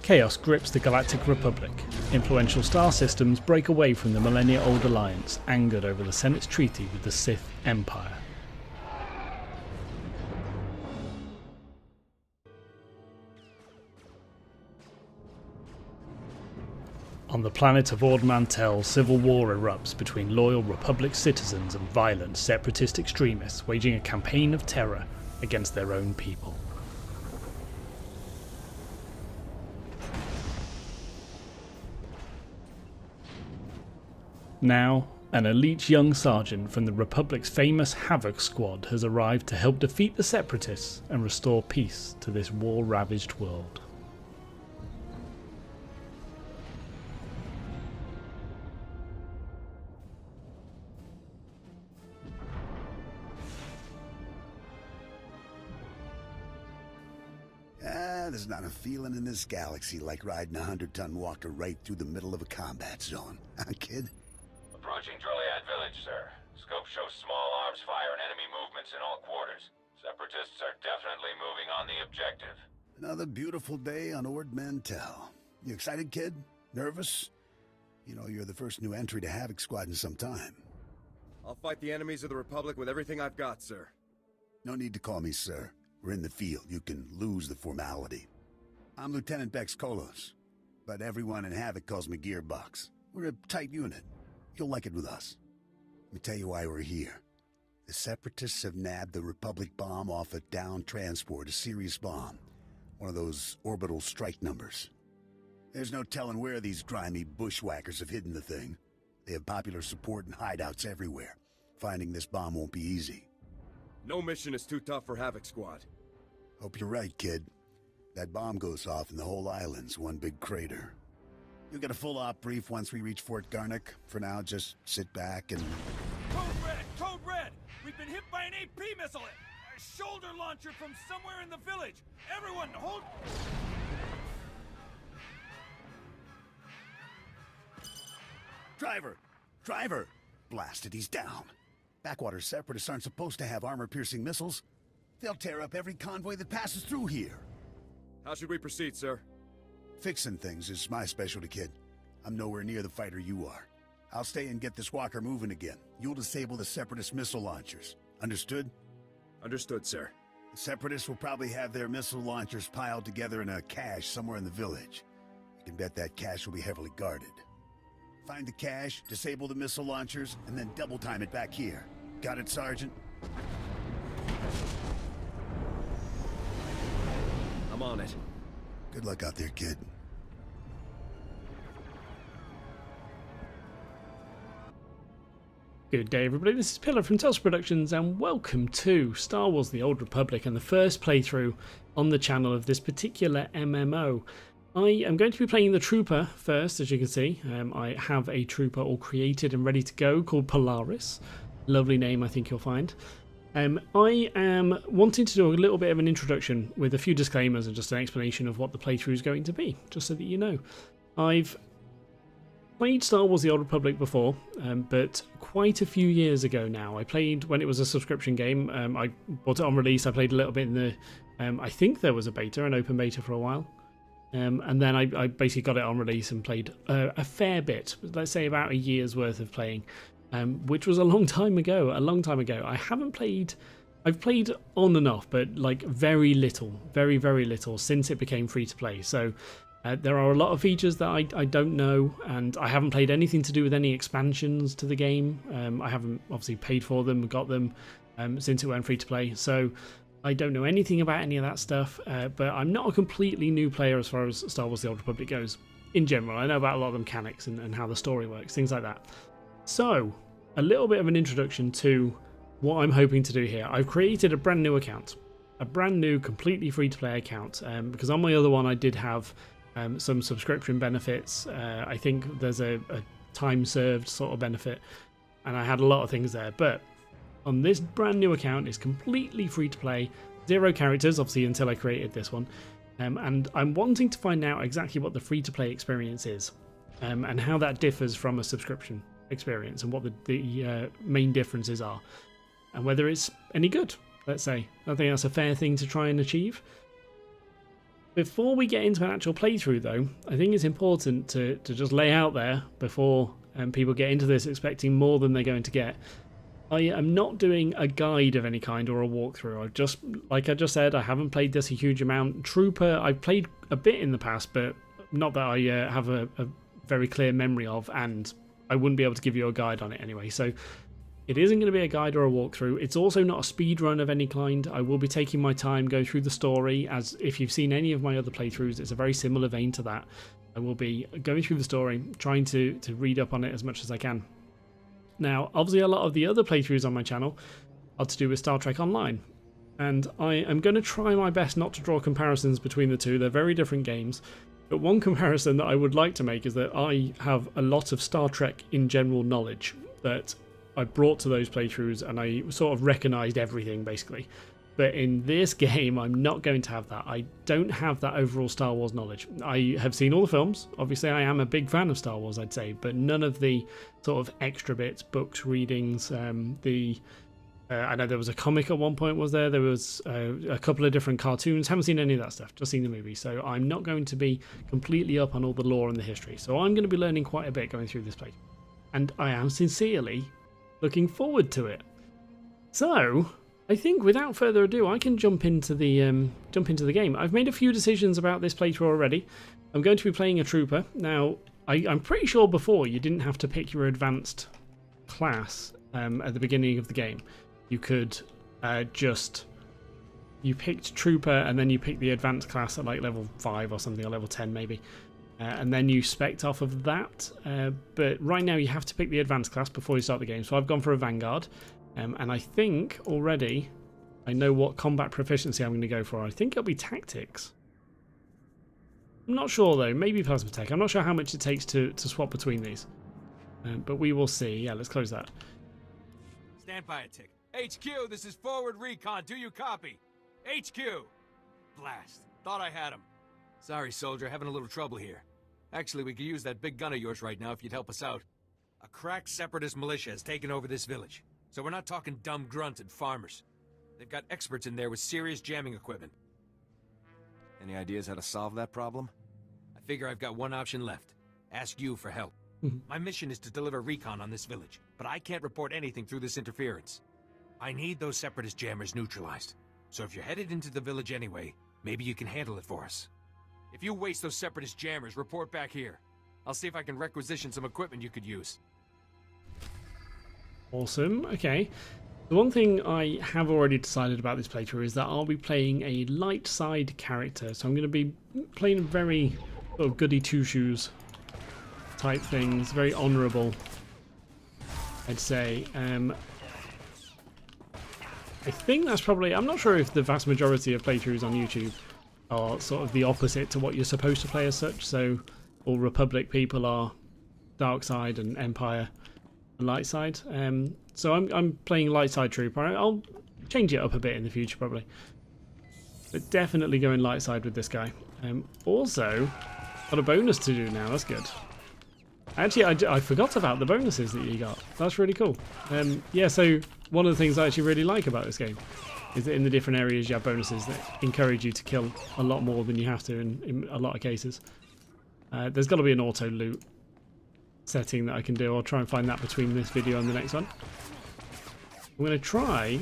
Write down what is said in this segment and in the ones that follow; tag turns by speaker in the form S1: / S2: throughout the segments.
S1: Chaos grips the Galactic Republic. Influential star systems break away from the millennia-old alliance, angered over the Senate's treaty with the Sith Empire. On the planet of Ord Mantell, civil war erupts between loyal Republic citizens and violent separatist extremists waging a campaign of terror against their own people. Now, an elite young sergeant from the Republic's famous Havoc Squad has arrived to help defeat the separatists and restore peace to this war-ravaged world.
S2: There's not a feeling in this galaxy like riding a 100-ton walker right through the middle of a combat zone. Huh, kid?
S3: Approaching Droliad village, sir. Scope shows small arms fire and enemy movements in all quarters. Separatists are definitely moving on the objective.
S2: Another beautiful day on Ord Mantell. You excited, kid? Nervous? You know, you're the first new entry to Havoc Squad in some time.
S4: I'll fight the enemies of the Republic with everything I've got, sir.
S2: No need to call me sir. We're in the field. You can lose the formality. I'm Lieutenant Bex Kolos, but everyone in Havoc calls me Gearbox. We're a tight unit. You'll like it with us. Let me tell you why we're here. The Separatists have nabbed the Republic bomb off a downed transport, a Sirius bomb. One of those orbital strike numbers. There's no telling where these grimy bushwhackers have hidden the thing. They have popular support and hideouts everywhere. Finding this bomb won't be easy.
S4: No mission is too tough for Havoc Squad.
S2: Hope you're right, kid. That bomb goes off and the whole island's one big crater. You'll get a full op brief once we reach Fort Garnick. For now, just sit back and...
S5: Code Red! Code Red! We've been hit by an AP missile! A shoulder launcher from somewhere in the village! Everyone, hold...
S2: Driver! Driver! Blasted, he's down. Backwater Separatists aren't supposed to have armor-piercing missiles. They'll tear up every convoy that passes through here.
S4: How should we proceed, sir?
S2: Fixing things is my specialty, kid. I'm nowhere near the fighter you are. I'll stay and get this walker moving again. You'll disable the Separatist missile launchers. Understood?
S4: Understood, sir.
S2: The Separatists will probably have their missile launchers piled together in a cache somewhere in the village. You can bet that cache will be heavily guarded. Find the cache, disable the missile launchers, and then double time it back here. Got it, Sergeant?
S4: I'm on it.
S2: Good luck out there, kid.
S1: Good day everybody, this is Pillar from Telstra Productions and welcome to Star Wars The Old Republic and the first playthrough on the channel of this particular MMO. I am going to be playing the Trooper first, as you can see. I have a Trooper all created and ready to go called Polaris. Lovely name, I think you'll find. I am wanting to do a little bit of an introduction with a few disclaimers and just an explanation of what the playthrough is going to be, just so that you know. I've played Star Wars The Old Republic before, but quite a few years ago now. I played when it was a subscription game. I bought it on release. I played a little bit in the... I think there was a beta, an open beta for a while. And then I basically got it on release and played a fair bit, let's say about a year's worth of playing, which was a long time ago. I haven't played... I've played on and off, but like very little, very little since it became free to play. So there are a lot of features that I don't know, and I haven't played anything to do with any expansions to the game. I haven't obviously paid for them, got them since it went free to play. So I don't know anything about any of that stuff, but I'm not a completely new player as far as Star Wars The Old Republic goes. In general, I know about a lot of the mechanics and how the story works, things like that. So, a little bit of an introduction to what I'm hoping to do here. I've created a brand new account. A brand new, completely free-to-play account, because on my other one I did have some subscription benefits. I think there's a time-served sort of benefit, and I had a lot of things there, but on this brand new account, it's completely free to play, 0 characters, obviously, until I created this one. And I'm wanting to find out exactly what the free to play experience is, and how that differs from a subscription experience, and what the main differences are, and whether it's any good, let's say. I think that's a fair thing to try and achieve. Before we get into an actual playthrough, though, I think it's important to just lay out there before people get into this expecting more than they're going to get. I am not doing a guide of any kind or a walkthrough. Like I just said, I haven't played this a huge amount. Trooper, I've played a bit in the past, but not that I have a very clear memory of, and I wouldn't be able to give you a guide on it anyway. So it isn't going to be a guide or a walkthrough. It's also not a speed run of any kind. I will be taking my time, going through the story, as if you've seen any of my other playthroughs, it's a very similar vein to that. I will be going through the story, trying to read up on it as much as I can. Now, obviously a lot of the other playthroughs on my channel are to do with Star Trek Online, and I am going to try my best not to draw comparisons between the two. They're very different games, but one comparison that I would like to make is that I have a lot of Star Trek in general knowledge that I brought to those playthroughs, and I sort of recognised everything basically. But in this game, I'm not going to have that. I don't have that overall Star Wars knowledge. I have seen all the films. Obviously, I am a big fan of Star Wars, I'd say, but none of the sort of extra bits, books, readings, I know there was a comic at one point, was there? There was a couple of different cartoons. Haven't seen any of that stuff, just seen the movie. So I'm not going to be completely up on all the lore and the history. So I'm going to be learning quite a bit going through this playthrough. And I am sincerely looking forward to it. So I think without further ado, I can jump into the game. I've made a few decisions about this playthrough already. I'm going to be playing a trooper. Now, I'm pretty sure before you didn't have to pick your advanced class at the beginning of the game. You could you picked trooper and then you picked the advanced class at like level 5 or something, or level 10 maybe. And then you spec'd off of that. But right now you have to pick the advanced class before you start the game. So I've gone for a Vanguard. And I think already I know what combat proficiency I'm going to go for. I think it'll be tactics. I'm not sure though. Maybe plasma tech. I'm not sure how much it takes to swap between these. But we will see. Yeah, let's close that.
S5: Stand by a tick. HQ, this is forward recon. Do you copy? HQ! Blast. Thought I had him. Sorry, soldier. Having a little trouble here. Actually, we could use that big gun of yours right now if you'd help us out. A crack separatist militia has taken over this village. So we're not talking dumb grunts and farmers. They've got experts in there with serious jamming equipment.
S4: Any ideas how to solve that problem?
S5: I figure I've got one option left. Ask you for help. My mission is to deliver recon on this village, but I can't report anything through this interference. I need those separatist jammers neutralized. So if you're headed into the village anyway, maybe you can handle it for us. If you waste those separatist jammers, report back here. I'll see if I can requisition some equipment you could use.
S1: Awesome. Okay. The one thing I have already decided about this playthrough is that I'll be playing a light side character. So I'm going to be playing very sort of goody two-shoes type things. Very honourable, I'd say. I think that's probably... I'm not sure if the vast majority of playthroughs on YouTube are sort of the opposite to what you're supposed to play as such. So all Republic people are dark side and Empire light side. So I'm playing light side trooper. I'll change it up a bit in the future probably, but definitely going light side with this guy. Also got a bonus to do now. That's good. Actually, I forgot about the bonuses that you got. That's really cool. Yeah, so one of the things I actually really like about this game is that in the different areas you have bonuses that encourage you to kill a lot more than you have to in a lot of cases. There's got to be an auto loot setting that I can do. I'll try and find that between this video and the next one. I'm going to try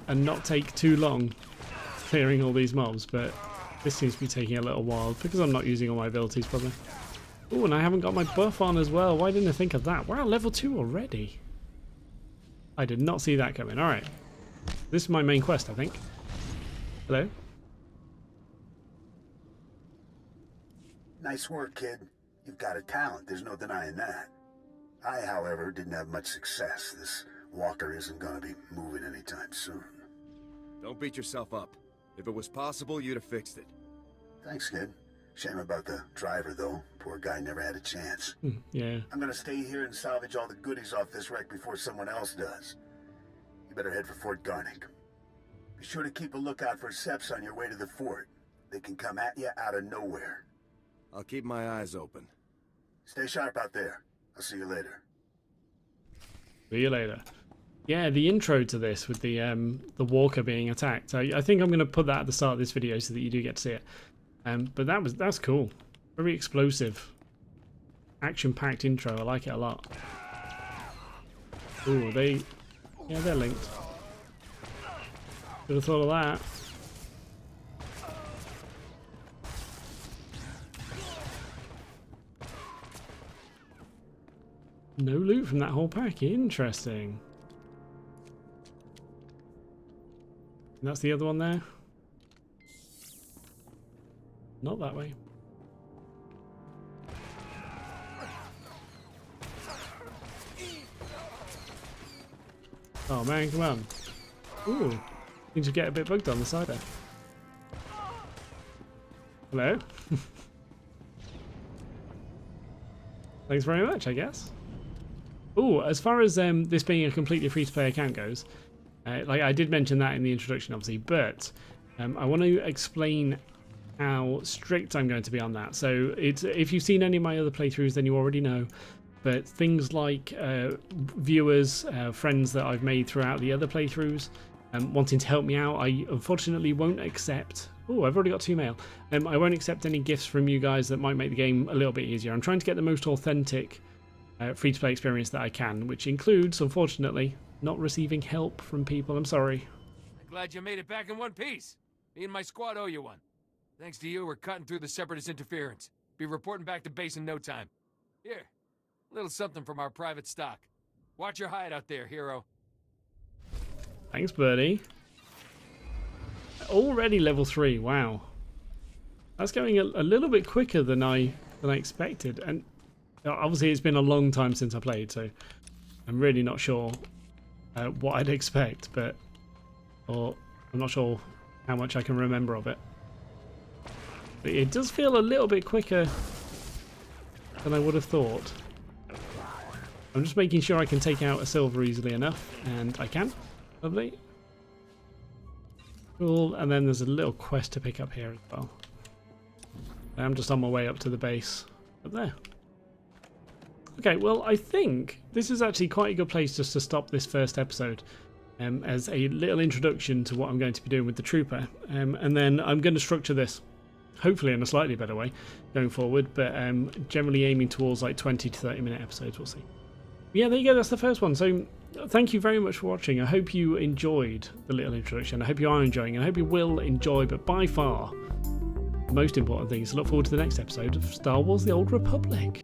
S1: and not take too long clearing all these mobs, but this seems to be taking a little while because I'm not using all my abilities probably. Oh, and I haven't got my buff on as well. Why didn't I think of that? Wow, level 2 already. I did not see that coming. Alright. This is my main quest, I think. Hello?
S2: Nice work, kid. You've got a talent, there's no denying that. I, however, didn't have much success. This walker isn't gonna be moving anytime soon.
S4: Don't beat yourself up. If it was possible, you'd have fixed it.
S2: Thanks, kid. Shame about the driver, though. Poor guy never had a chance.
S1: Yeah.
S2: I'm gonna stay here and salvage all the goodies off this wreck before someone else does. You better head for Fort Garnick. Be sure to keep a lookout for Seps on your way to the fort. They can come at you out of nowhere.
S4: I'll keep my eyes open.
S2: Stay sharp out there. I'll see you later.
S1: See you later. Yeah, the intro to this with the walker being attacked. I think I'm going to put that at the start of this video so that you do get to see it. But that's cool. Very explosive, action-packed intro. I like it a lot. Ooh, they're linked. Should have thought of that. No loot from that whole pack. Interesting. And that's the other one there. Not that way. Oh man, come on. Ooh. Things should get a bit bugged on the side there. Hello? Thanks very much, I guess. Ooh, as far as this being a completely free-to-play account goes, like I did mention that in the introduction, obviously, but I want to explain how strict I'm going to be on that. So if you've seen any of my other playthroughs, then you already know. But things like viewers, friends that I've made throughout the other playthroughs, wanting to help me out, I unfortunately won't accept. Oh, I've already got 2 mail. I won't accept any gifts from you guys that might make the game a little bit easier. I'm trying to get the most authentic free-to-play experience that I can, which includes, unfortunately, not receiving help from people. I'm sorry.
S5: I'm glad you made it back in one piece. Me and my squad owe you one. Thanks to you, we're cutting through the Separatist interference. Be reporting back to base in no time. Here, a little something from our private stock. Watch your hide out there, hero.
S1: Thanks, birdie. Already level 3. Wow, that's going a little bit quicker than I expected. And obviously, it's been a long time since I played, so I'm really not sure what I'd expect. Or I'm not sure how much I can remember of it. But it does feel a little bit quicker than I would have thought. I'm just making sure I can take out a silver easily enough, and I can. Lovely. Cool, and then there's a little quest to pick up here as well. I'm just on my way up to the base up there. Okay, well, I think this is actually quite a good place just to stop this first episode as a little introduction to what I'm going to be doing with the Trooper. And then I'm going to structure this, hopefully in a slightly better way going forward, but generally aiming towards like 20 to 30 minute episodes, we'll see. Yeah, there you go, that's the first one. So thank you very much for watching. I hope you enjoyed the little introduction. I hope you are enjoying, and I hope you will enjoy, but by far the most important thing is to look forward to the next episode of Star Wars: The Old Republic.